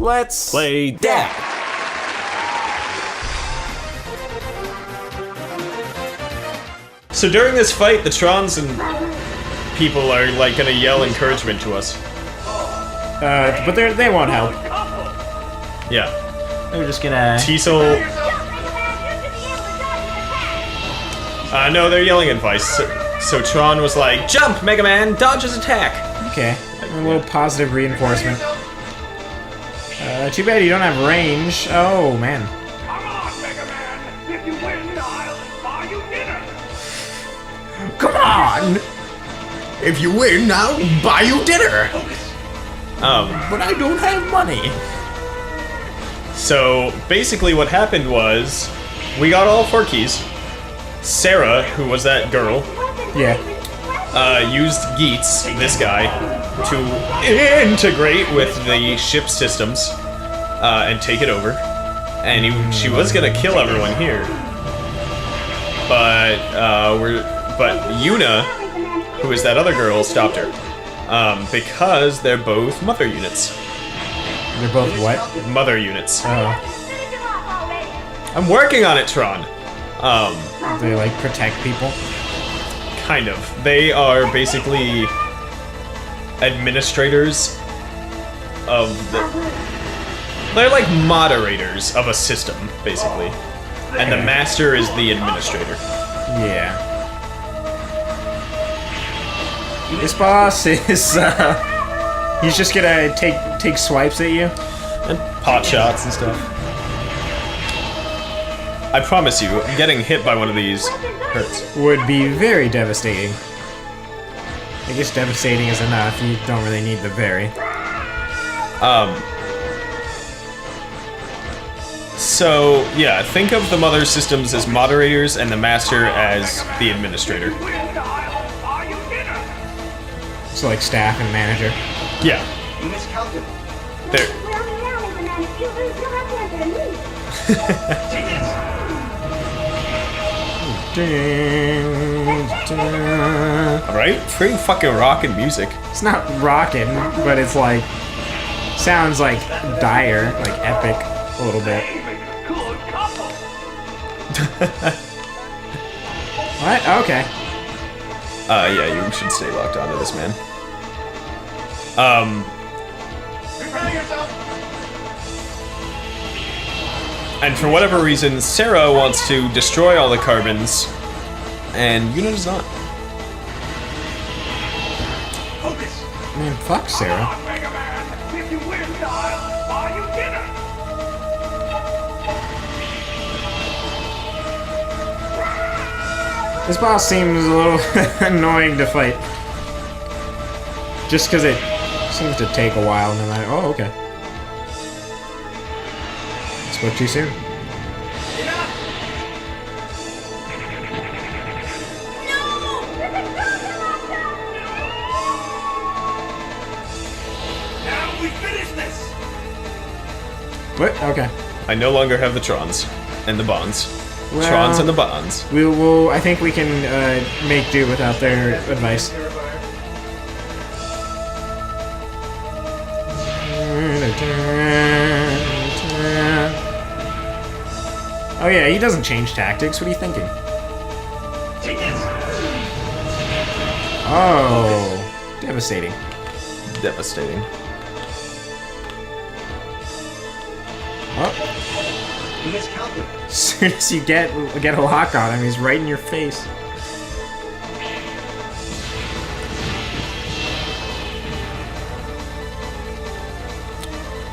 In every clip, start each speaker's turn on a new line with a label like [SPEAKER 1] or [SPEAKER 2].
[SPEAKER 1] Let's
[SPEAKER 2] Play Dat. So during this fight, the Trons and people are like gonna yell encouragement to us.
[SPEAKER 1] But they won't help.
[SPEAKER 2] Yeah.
[SPEAKER 1] They're just gonna...
[SPEAKER 2] Teasel. No, they're yelling advice. So Tron was like, "Jump, Mega Man! Dodge his attack!"
[SPEAKER 1] Okay. A little positive reinforcement. Too bad you don't have range. Oh, man.
[SPEAKER 3] Come on, Mega Man! If you win, I'll buy you dinner!
[SPEAKER 1] Come on! If you win, I'll buy you dinner! But I don't have money.
[SPEAKER 2] So basically what happened was, we got all 4 keys. Sarah, who was that girl,
[SPEAKER 1] Yeah.
[SPEAKER 2] used Geets, this guy, to integrate with the ship systems and take it over. And she was gonna kill everyone here, but Yuna, who is that other girl, stopped her because they're both mother units.
[SPEAKER 1] They're both what?
[SPEAKER 2] Mother units.
[SPEAKER 1] Oh.
[SPEAKER 2] I'm working on it, Tron.
[SPEAKER 1] They, like, protect people?
[SPEAKER 2] Kind of. They are basically administrators of the... They're like moderators of a system, basically. And the master is the administrator.
[SPEAKER 1] Yeah. This boss is, he's just gonna take swipes at you?
[SPEAKER 2] And pot shots and stuff. I promise you, getting hit by one of these hurts.
[SPEAKER 1] Would be very devastating. I guess devastating is enough. You don't really need the very.
[SPEAKER 2] So, yeah, think of the mother systems as moderators and the master as the administrator.
[SPEAKER 3] Win, I'll buy you dinner!
[SPEAKER 1] So like staff and manager.
[SPEAKER 2] Yeah.
[SPEAKER 3] You miscalculated.
[SPEAKER 2] There. Alright? Pretty fucking rockin' music.
[SPEAKER 1] It's not rockin', but it's like... Sounds like dire, like epic, a little bit.
[SPEAKER 3] Good couple!
[SPEAKER 1] What? Okay.
[SPEAKER 2] Yeah, you should stay locked onto this, man.
[SPEAKER 3] Prepare yourself!
[SPEAKER 2] And for whatever reason, Sarah wants to destroy all the carbons, and Yuna does not.
[SPEAKER 3] Focus!
[SPEAKER 1] Man, fuck Sarah.
[SPEAKER 3] Come on, Mega Man! If you win, I'll buy you dinner!
[SPEAKER 1] This boss seems a little annoying to fight. Just because it seems to take a while, and then oh, okay. Spoke too soon.
[SPEAKER 3] Now we finish this!
[SPEAKER 1] What? Okay.
[SPEAKER 2] I no longer have the Trons and the Bonds.
[SPEAKER 1] Well,
[SPEAKER 2] Trons and the Bonds.
[SPEAKER 1] We will. I think we can make do without their advice. Oh yeah, he doesn't change tactics. What are you thinking?
[SPEAKER 3] Take this!
[SPEAKER 1] Oh, devastating.
[SPEAKER 2] Devastating.
[SPEAKER 1] Oh,
[SPEAKER 3] You miscalculated.
[SPEAKER 1] as soon as you get a lock on him, he's right in your face.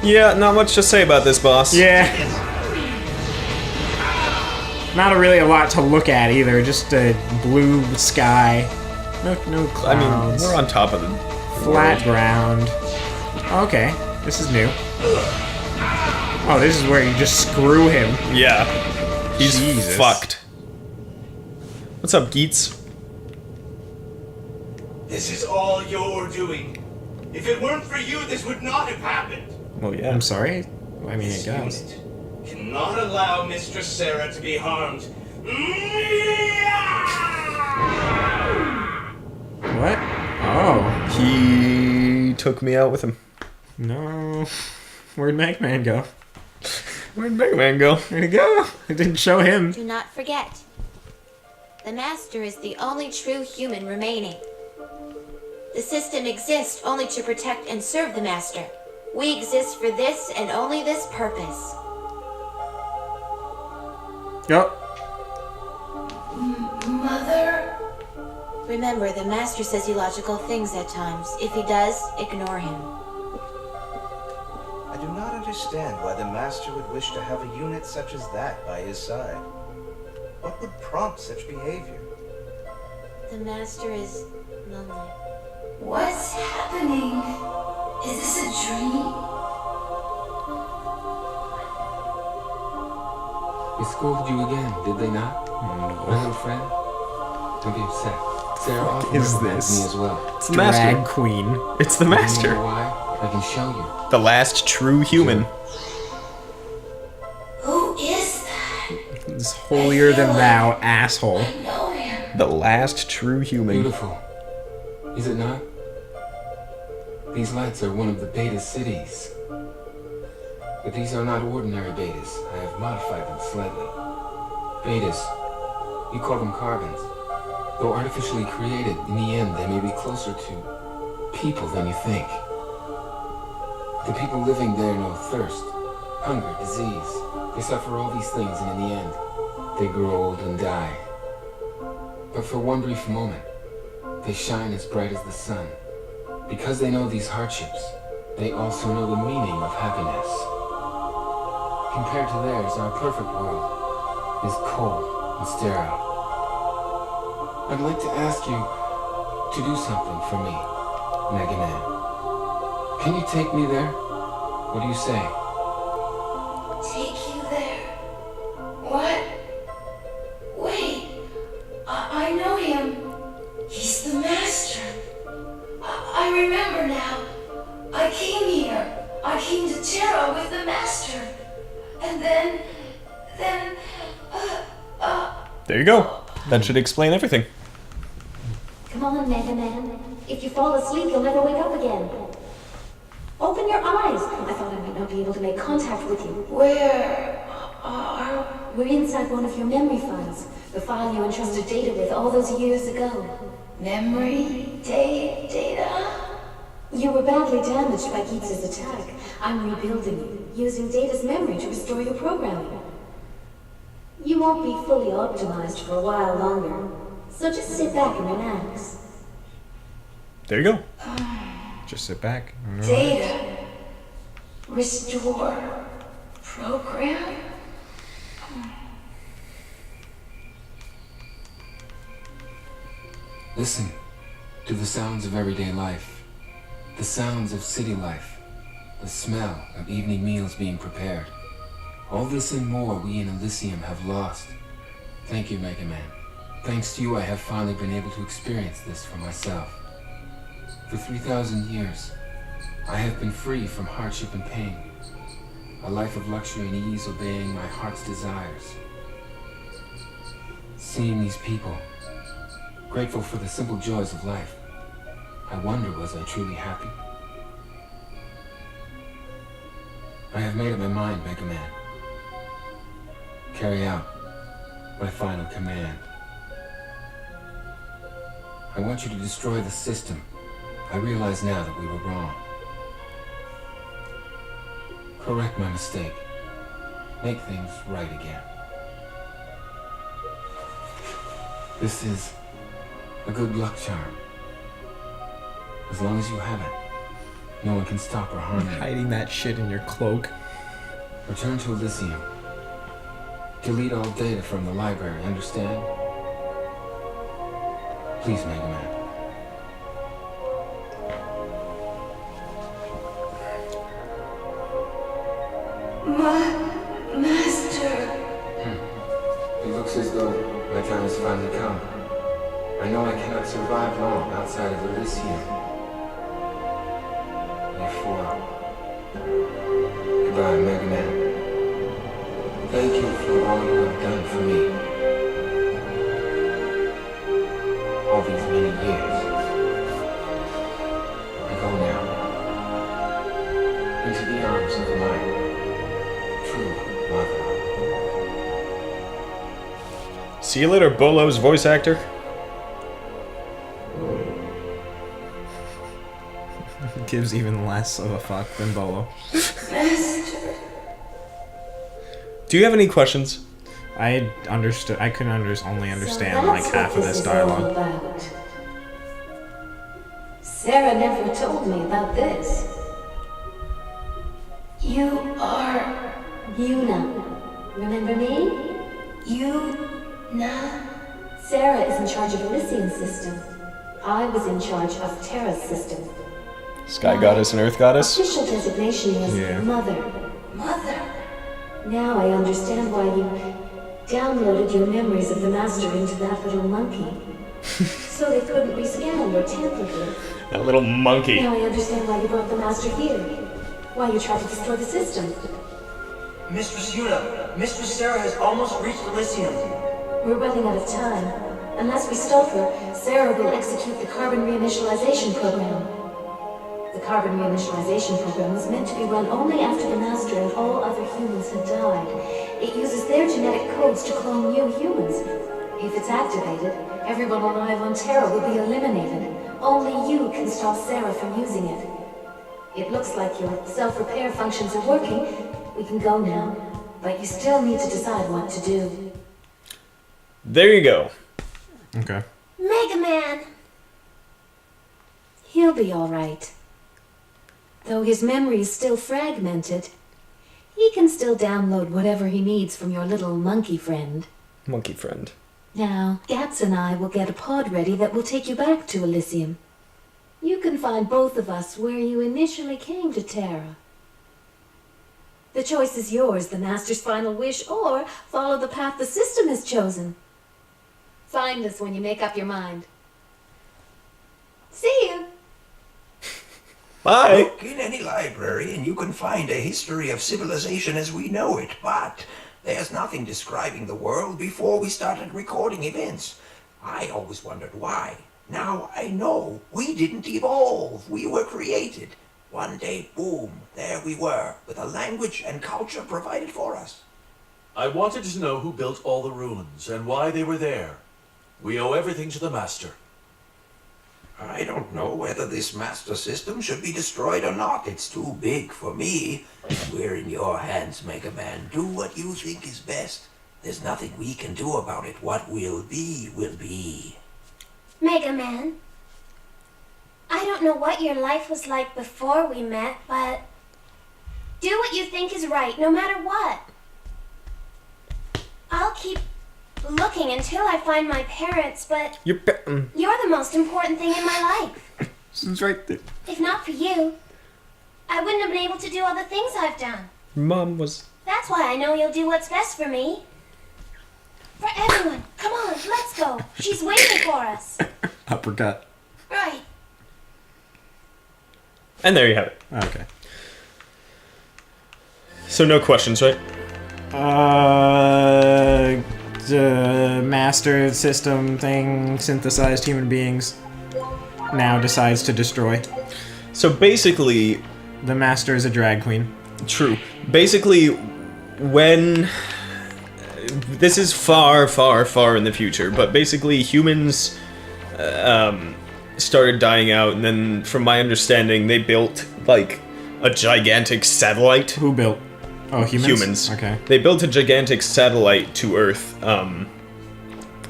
[SPEAKER 2] Yeah, not much to say about this boss.
[SPEAKER 1] Yeah. Not really a lot to look at either. Just a blue sky. No clouds.
[SPEAKER 2] I mean, we're on top of the
[SPEAKER 1] flat ground. Okay, this is new. Oh, this is where you just screw him.
[SPEAKER 2] Yeah. He's
[SPEAKER 1] Jesus.
[SPEAKER 2] fucked. What's up, Geets?
[SPEAKER 3] This is all your doing. If it weren't for you, this would not have happened.
[SPEAKER 2] Well, yeah.
[SPEAKER 1] I'm sorry. I mean,
[SPEAKER 3] This
[SPEAKER 1] it does.
[SPEAKER 3] unit cannot allow Mistress Sarah to be harmed.
[SPEAKER 1] What? Oh.
[SPEAKER 2] He took me out with him.
[SPEAKER 1] No. Where'd Mega Man go?
[SPEAKER 2] Where'd Mega Man go?
[SPEAKER 1] Where'd he go? It didn't show him.
[SPEAKER 4] Do not forget. The Master is the only true human remaining. The system exists only to protect and serve the Master. We exist for this and only this purpose.
[SPEAKER 1] Yup.
[SPEAKER 4] Mother? Remember, the Master says illogical things at times. If he does, ignore him.
[SPEAKER 5] I do not understand why the Master would wish to have a unit such as that by his side. What would prompt such behavior?
[SPEAKER 4] The Master is lonely.
[SPEAKER 6] What's happening? Is this a dream?
[SPEAKER 7] They scolded you again, did they not? My little friend? Don't be upset. Sarah often
[SPEAKER 1] is
[SPEAKER 7] reminds
[SPEAKER 1] this?
[SPEAKER 7] me as well.
[SPEAKER 2] It's the
[SPEAKER 1] Drag
[SPEAKER 2] Master.
[SPEAKER 1] queen.
[SPEAKER 2] It's the
[SPEAKER 7] You
[SPEAKER 2] Master.
[SPEAKER 7] know why? I can show you.
[SPEAKER 2] The last true human.
[SPEAKER 6] Who is that?
[SPEAKER 1] This holier than thou asshole.
[SPEAKER 6] I know him.
[SPEAKER 2] The last true human.
[SPEAKER 7] Beautiful. Is it not? These lights are one of the beta cities. But these are not ordinary betas. I have modified them slightly. Betas. You call them carbons. Though artificially created, in the end they may be closer to people than you think. The people living there know thirst, hunger, disease. They suffer all these things, and in the end, they grow old and die. But for one brief moment, they shine as bright as the sun. Because they know these hardships, they also know the meaning of happiness. Compared to theirs, our perfect world is cold and sterile. I'd like to ask you to do something for me, Mega Man. Can you take me there? What do you say?
[SPEAKER 6] Take you there? What? Wait. I know him. He's the Master. I remember now. I came here. I came to Terra with the Master. And then...
[SPEAKER 2] There you go. That should explain everything.
[SPEAKER 8] Come on, Mega Man. If you fall asleep, you'll never wake up again. Open your eyes. I thought I might not be able to make contact with you.
[SPEAKER 6] Where are...
[SPEAKER 8] We're inside one of your memory files. The file you entrusted Data with all those years ago.
[SPEAKER 6] Memory? Data?
[SPEAKER 8] You were badly damaged by Geats' attack. I'm rebuilding you, using Data's memory to restore your programming. You won't be fully optimized for a while longer, so just sit back and relax.
[SPEAKER 2] There you go.
[SPEAKER 1] Just sit back.
[SPEAKER 6] Data. Restore. Program?
[SPEAKER 7] Listen to the sounds of everyday life, the sounds of city life, the smell of evening meals being prepared. All this and more we in Elysium have lost. Thank you, Mega Man. Thanks to you, I have finally been able to experience this for myself. For 3,000 years, I have been free from hardship and pain. A life of luxury and ease, obeying my heart's desires. Seeing these people, grateful for the simple joys of life, I wonder, was I truly happy? I have made up my mind, Mega Man. Carry out my final command. I want you to destroy the system. I realize now that we were wrong. Correct my mistake. Make things right again. This is a good luck charm. As long as you have it, no one can stop or harm you.
[SPEAKER 1] Hiding that shit in your cloak.
[SPEAKER 7] Return to Elysium. Delete all data from the library, understand? Please, Mega Man.
[SPEAKER 6] Master.
[SPEAKER 7] It looks as though my time has finally come. I know I cannot survive long outside of Elysium. Therefore, goodbye, Mega Man. Thank you for all you have done for me. All these many years. I go now into the arms of was my true mother.
[SPEAKER 2] See you later, Bolo's voice actor.
[SPEAKER 1] Gives even less of a fuck than Bolo.
[SPEAKER 2] Do you have any questions?
[SPEAKER 1] I understood. I could only understand
[SPEAKER 8] So
[SPEAKER 1] like
[SPEAKER 8] that's
[SPEAKER 1] half
[SPEAKER 8] what
[SPEAKER 1] of this
[SPEAKER 8] is all
[SPEAKER 1] dialogue.
[SPEAKER 8] about. Sarah never told me about this. You are Yuna. Remember me? Yuna? Sarah is in charge of Elysium's system. I was in charge of Terra's system.
[SPEAKER 2] Sky Goddess and Earth Goddess?
[SPEAKER 8] Official designation was
[SPEAKER 1] Yeah.
[SPEAKER 8] Mother. Mother? Now I understand why you downloaded your memories of the Master into that little monkey. So they couldn't be scanned or tampered with.
[SPEAKER 2] That little monkey.
[SPEAKER 8] Now I understand why you brought the Master here. Why you tried to destroy the system.
[SPEAKER 3] Mistress Yuna, Mistress Sarah has almost reached Elysium.
[SPEAKER 8] We're running out of time. Unless we stop her, Sarah will execute the carbon reinitialization program. The carbon reinitialization program was meant to be run only after the Master and all other humans had died. It uses their genetic codes to clone new humans. If it's activated, everyone alive on Terra will be eliminated. Only you can stop Sarah from using it. It looks like your self-repair functions are working. We can go now, but you still need to decide what to do.
[SPEAKER 2] There you go.
[SPEAKER 1] Okay.
[SPEAKER 4] Mega Man!
[SPEAKER 8] He'll be all right. Though his memory is still fragmented, he can still download whatever he needs from your little monkey friend.
[SPEAKER 2] Monkey friend.
[SPEAKER 8] Now, Gaps and I will get a pod ready that will take you back to Elysium. You can find both of us where you initially came to Terra. The choice is yours, the Master's final wish, or follow the path the system has chosen. Find us when you make up your mind. See you!
[SPEAKER 2] Bye!
[SPEAKER 5] Look in any library and you can find a history of civilization as we know it, but there's nothing describing the world before we started recording events. I always wondered why. Now I know. We didn't evolve. We were created. One day, boom, there we were, with a language and culture provided for us.
[SPEAKER 9] I wanted to know who built all the ruins and why they were there. We owe everything to the Master.
[SPEAKER 5] I don't know whether this master system should be destroyed or not. It's too big for me. We're in your hands, Mega Man. Do what you think is best. There's nothing we can do about it. What will be, will be.
[SPEAKER 4] Mega Man, I don't know what your life was like before we met, but do what you think is right, no matter what. I'll keep looking until I find my parents, but you're the most important thing in my life.
[SPEAKER 1] It's right there.
[SPEAKER 4] If not for you, I wouldn't have been able to do all the things I've done.
[SPEAKER 2] Mom was...
[SPEAKER 4] That's why I know you'll do what's best for me. For everyone. Come on, let's go. She's waiting for us.
[SPEAKER 1] Uppercut.
[SPEAKER 4] Right.
[SPEAKER 2] And there you have it.
[SPEAKER 1] Okay.
[SPEAKER 2] So no questions, right?
[SPEAKER 1] The master system thing synthesized human beings now decides to destroy.
[SPEAKER 2] So basically...
[SPEAKER 1] The master is a drag queen.
[SPEAKER 2] True. Basically, when... This is far, far, far in the future, but basically humans started dying out, and then, from my understanding, they built, like, a gigantic satellite.
[SPEAKER 1] Who built? Oh, humans?
[SPEAKER 2] Humans.
[SPEAKER 1] Okay.
[SPEAKER 2] They built a gigantic satellite to Earth,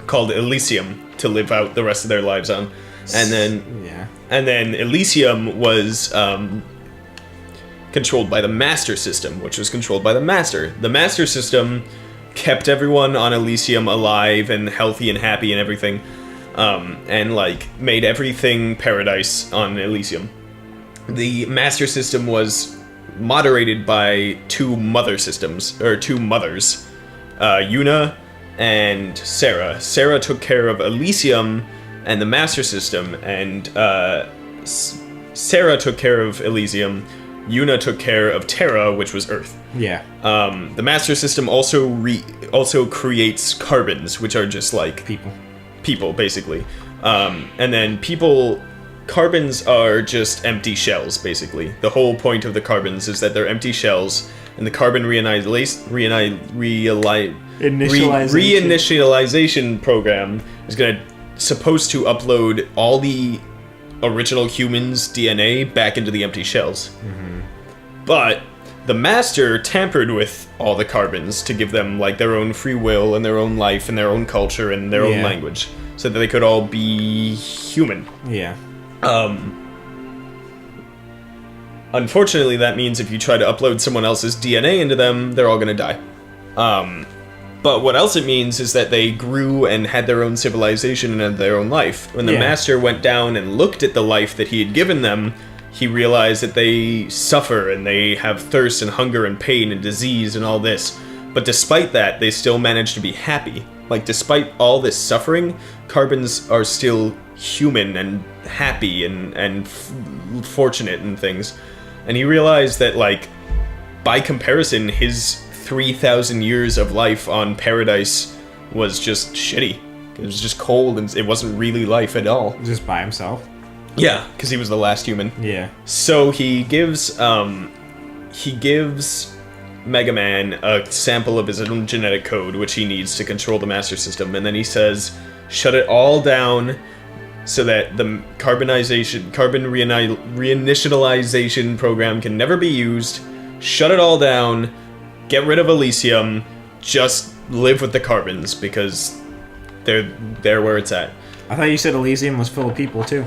[SPEAKER 2] called Elysium, to live out the rest of their lives on. And then...
[SPEAKER 1] Yeah.
[SPEAKER 2] And then Elysium was, controlled by the Master System, which was controlled by the Master. The Master System kept everyone on Elysium alive and healthy and happy and everything, and like made everything paradise on Elysium. The Master System was moderated by two mothers, Yuna and Sarah. Sarah took care of Elysium and the Master System, and Sarah took care of Elysium. Yuna took care of Terra, which was Earth.
[SPEAKER 1] Yeah.
[SPEAKER 2] The Master System also creates carbons, which are just like
[SPEAKER 1] People.
[SPEAKER 2] People, basically. And then people carbons are just empty shells, basically. The whole point of the carbons is that they're empty shells, and the carbon reinitialization program is supposed to upload all the original humans' DNA back into the empty shells. But the Master tampered with all the carbons to give them like their own free will and their own life and their own culture and their own language, so that they could all be human.
[SPEAKER 1] Yeah.
[SPEAKER 2] Unfortunately, that means if you try to upload someone else's DNA into them, they're all gonna die. But what else it means is that they grew and had their own civilization and their own life. When the Master went down and looked at the life that he had given them, he realized that they suffer and they have thirst and hunger and pain and disease and all this. But despite that, they still manage to be happy. Like, despite all this suffering, carbons are still human and happy and fortunate and things. And he realized that, like, by comparison, his 3,000 years of life on Paradise was just shitty. It was just cold and it wasn't really life at all.
[SPEAKER 1] Just by himself?
[SPEAKER 2] Yeah, because he was the last human.
[SPEAKER 1] Yeah.
[SPEAKER 2] So he gives Mega Man a sample of his own genetic code, which he needs to control the Master System, and then he says, shut it all down so that the carbon reinitialization program can never be used. Shut it all down, get rid of Elysium, just live with the carbons, because they're where it's at.
[SPEAKER 1] I thought you said Elysium was full of people, too.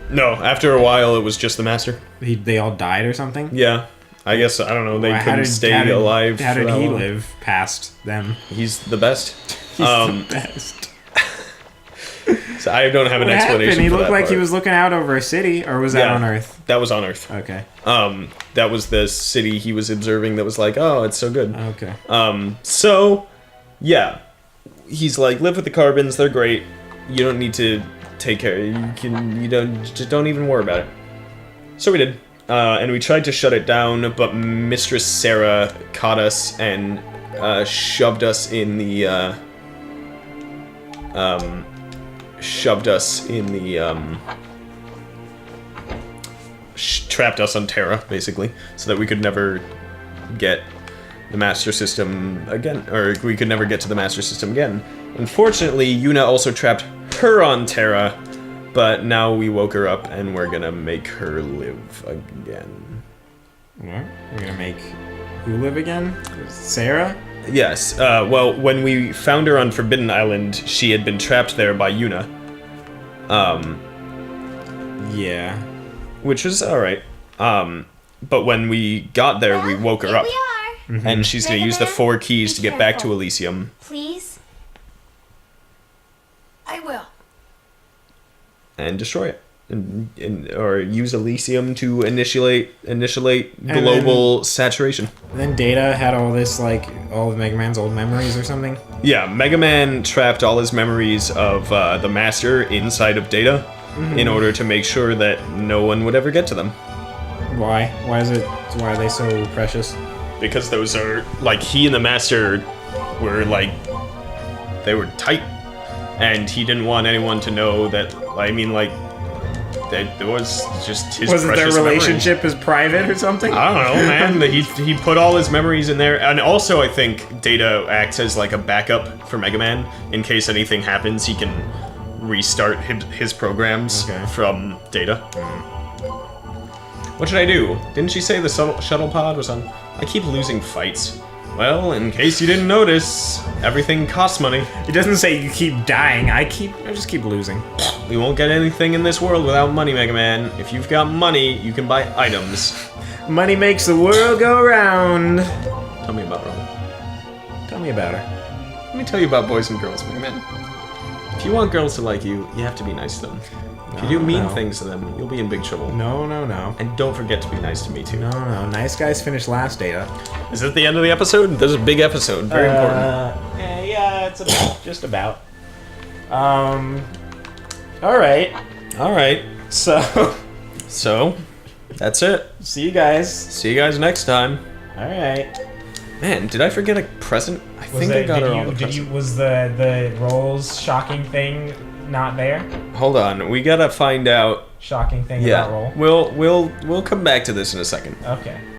[SPEAKER 2] No, after a while it was just the Master.
[SPEAKER 1] They all died or something?
[SPEAKER 2] Yeah. I guess, I don't know, they couldn't stay alive.
[SPEAKER 1] How did he live past them?
[SPEAKER 2] He's the best.
[SPEAKER 1] He's the best.
[SPEAKER 2] So I don't have an explanation
[SPEAKER 1] He
[SPEAKER 2] for
[SPEAKER 1] looked
[SPEAKER 2] that
[SPEAKER 1] like
[SPEAKER 2] part.
[SPEAKER 1] he was looking out over a city, or was that on Earth?
[SPEAKER 2] That was on Earth.
[SPEAKER 1] Okay.
[SPEAKER 2] That was the city he was observing that was like, oh, it's so good.
[SPEAKER 1] Okay.
[SPEAKER 2] So, yeah. He's like, live with the carbons, they're great. You don't need to take care, just don't even worry about it. So we did. And we tried to shut it down, but Mistress Sarah caught us and shoved us in the trapped us on Terra, basically, so that we could never get the Master System again, or we could never get to the Master System again. Unfortunately, Yuna also trapped her on Terra, but now we woke her up and we're gonna make her live again.
[SPEAKER 1] What? We're gonna make who live again? Sarah?
[SPEAKER 2] Yes. Well, when we found her on Forbidden Island, she had been trapped there by Yuna.
[SPEAKER 1] Yeah.
[SPEAKER 2] Which was alright. But when we got there, we woke her up.
[SPEAKER 4] Here we are.
[SPEAKER 2] And she's gonna use the 4 keys to get back to Elysium.
[SPEAKER 4] Please. I will.
[SPEAKER 2] And destroy it. Or use Elysium to initiate global saturation.
[SPEAKER 1] Then Data had all this, like, all of Mega Man's old memories or something?
[SPEAKER 2] Yeah, Mega Man trapped all his memories of the Master inside of Data in order to make sure that no one would ever get to them.
[SPEAKER 1] Why? Why are they so precious?
[SPEAKER 2] Because those are, like, he and the Master were, like, they were tight. And he didn't want anyone to know that, I mean, like, that it was just his
[SPEAKER 1] Wasn't
[SPEAKER 2] precious
[SPEAKER 1] their relationship
[SPEAKER 2] memories.
[SPEAKER 1] as private or something?
[SPEAKER 2] I don't know, man. He put all his memories in there. And also, I think Data acts as, like, a backup for Mega Man. In case anything happens, he can restart his programs from Data. What should I do? Didn't she say the shuttle pod was on? I keep losing fights. Well, in case you didn't notice, everything costs money.
[SPEAKER 1] It doesn't say you keep dying. I just keep losing.
[SPEAKER 2] We won't get anything in this world without money, Mega Man. If you've got money, you can buy items.
[SPEAKER 1] Money makes the world go round.
[SPEAKER 2] Tell me about Robin.
[SPEAKER 1] Tell me about her.
[SPEAKER 2] Let me tell you about boys and girls, Mega Man. If you want girls to like you, you have to be nice to them. If you do mean things to them, you'll be in big trouble.
[SPEAKER 1] No.
[SPEAKER 2] And don't forget to be nice to me, too.
[SPEAKER 1] No. Nice guys finish last, Data.
[SPEAKER 2] Is it the end of the episode? This is a big episode. Very important.
[SPEAKER 1] Yeah, it's just about. Alright. So,
[SPEAKER 2] that's it.
[SPEAKER 1] see you guys.
[SPEAKER 2] See you guys next time.
[SPEAKER 1] Alright.
[SPEAKER 2] Man, did I forget a present? I think I got her all the present.
[SPEAKER 1] Was the Rolls shocking thing not there?
[SPEAKER 2] Hold on, we gotta find out
[SPEAKER 10] shocking thing about
[SPEAKER 2] Yeah,
[SPEAKER 10] roll?
[SPEAKER 2] we'll come back to this in a second.
[SPEAKER 10] Okay.